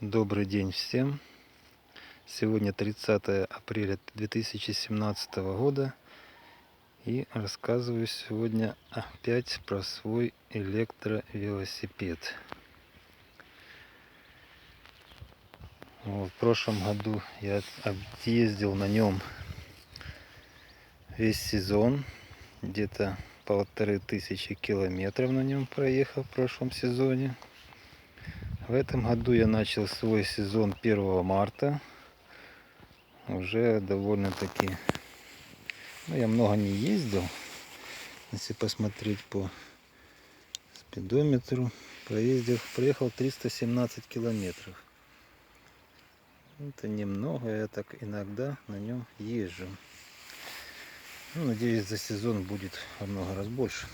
Добрый день всем. Сегодня 30 апреля 2017 года и рассказываю сегодня опять про свой электровелосипед. В прошлом году я объездил на нем весь сезон, где-то 1500 километров на нем проехал в прошлом сезоне. В этом году я начал свой сезон 1 марта. Уже довольно-таки, я много не ездил. Если посмотреть по спидометру, проехал 317 километров. Это немного, я так иногда на нем езжу. Надеюсь, за сезон будет во много раз больше.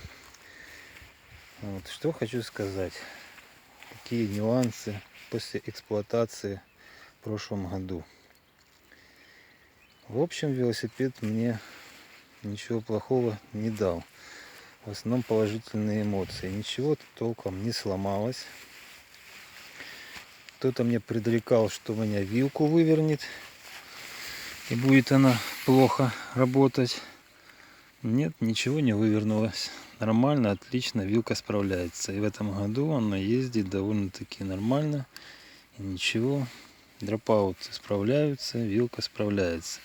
Что хочу сказать. Какие нюансы после эксплуатации в прошлом году. В общем, велосипед мне ничего плохого не дал. В основном положительные эмоции. Ничего толком не сломалось. Кто-то мне предрекал, что у меня вилку вывернет и будет она плохо работать. Нет, ничего не вывернулось. Нормально, отлично, вилка справляется. И в этом году она ездит довольно-таки нормально. И ничего, дропауты справляются, вилка справляется.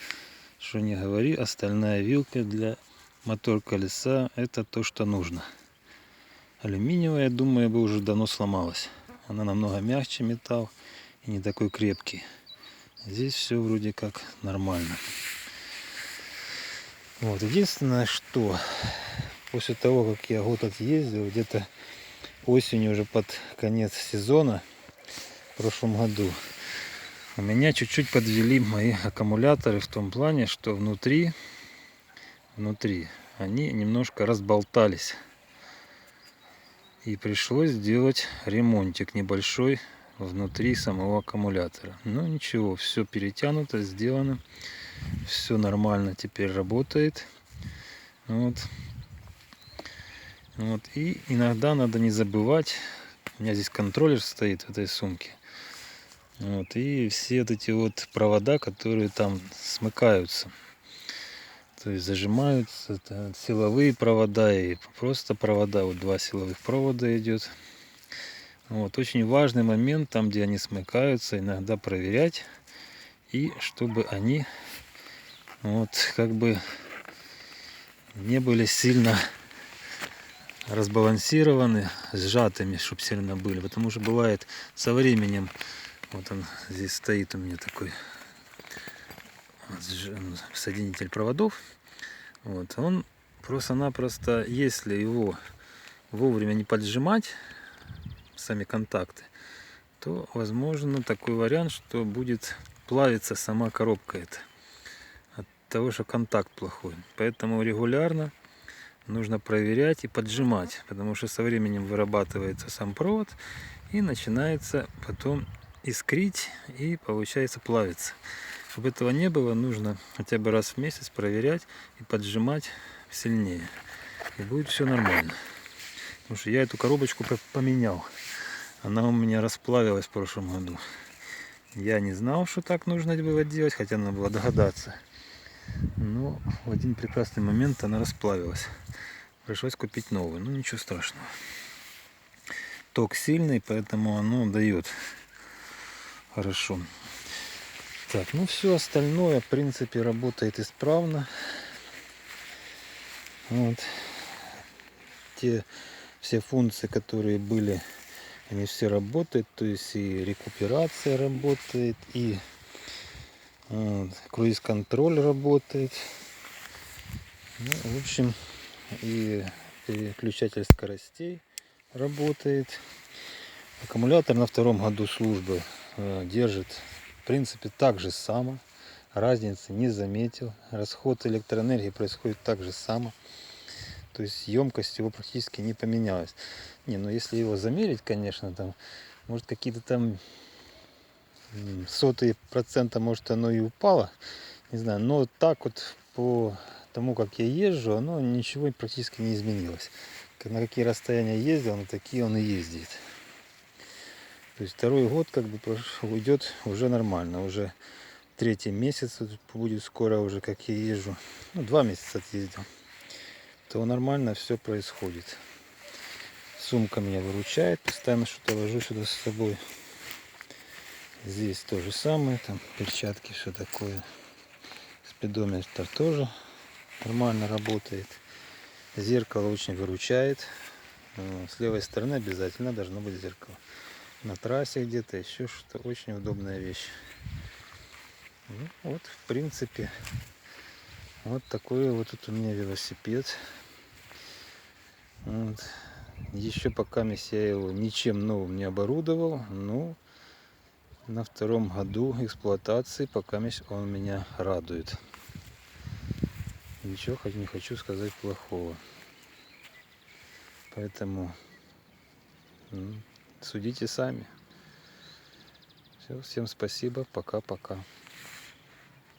Что не говори, остальная вилка для мотор колеса это то, что нужно. Алюминиевая, я думаю, бы уже давно сломалась. Она намного мягче металл и не такой крепкий. Здесь все вроде как нормально. Единственное, что после того, как я год отъездил, где-то осенью уже под конец сезона в прошлом году, у меня чуть-чуть подвели мои аккумуляторы в том плане, что внутри они немножко разболтались. И пришлось сделать ремонтик небольшой внутри самого аккумулятора. Но ничего, все перетянуто, сделано. Все нормально теперь работает. И иногда надо не забывать. У меня здесь контроллер стоит в этой сумке. И все эти провода, которые там смыкаются. То есть зажимаются, это силовые провода и просто провода. 2 силовых провода идет. Очень важный момент, там где они смыкаются, иногда проверять. И чтобы они как бы не были сильно разбалансированы, сжатыми, чтобы сильно были. Потому что бывает со временем, он здесь стоит у меня такой соединитель проводов. Он просто-напросто, если его вовремя не поджимать, сами контакты, то возможно такой вариант, что будет плавиться сама коробка эта. От того, что контакт плохой. Поэтому регулярно нужно проверять и поджимать, потому что со временем вырабатывается сам провод и начинается потом искрить и получается плавиться. Чтобы этого не было, нужно хотя бы раз в месяц проверять и поджимать сильнее. И будет все нормально. Потому что я эту коробочку поменял. Она у меня расплавилась в прошлом году. Я не знал, что так нужно было делать, хотя надо было догадаться. Но в один прекрасный момент она расплавилась. Пришлось купить новую. Ничего страшного. Ток сильный, поэтому оно дает хорошо. Так, все остальное, в принципе, работает исправно. Те все функции, которые были, они все работают. То есть и рекуперация работает, и круиз-контроль работает. В общем, и переключатель скоростей работает. Аккумулятор на 2-м году службы держит, в принципе, так же само. Разницы не заметил. Расход электроэнергии происходит так же само. То есть емкость его практически не поменялась. Если его замерить, конечно, может какие-то там сотые процента, может, оно и упало. Не знаю, но так по тому, как я езжу, оно ничего практически не изменилось. На какие расстояния ездил, на такие он и ездит. То есть второй год как бы уйдет уже нормально. Уже третий месяц будет скоро уже, как я езжу. Ну, 2 месяца отъездил. То нормально все происходит. Сумка меня выручает. Постоянно что-то вожу сюда с собой. Здесь то же самое. Там перчатки, все такое. Спидометр тоже нормально работает. Зеркало очень выручает. С левой стороны обязательно должно быть зеркало. На трассе где-то еще что-то. Очень удобная вещь. Ну, вот, в принципе, вот такой вот тут у меня велосипед. Вот. Еще пока я его ничем новым не оборудовал. Но на втором году эксплуатации пока он меня радует. Ничего не хочу сказать плохого. Поэтому судите сами. Все, всем спасибо. Пока-пока.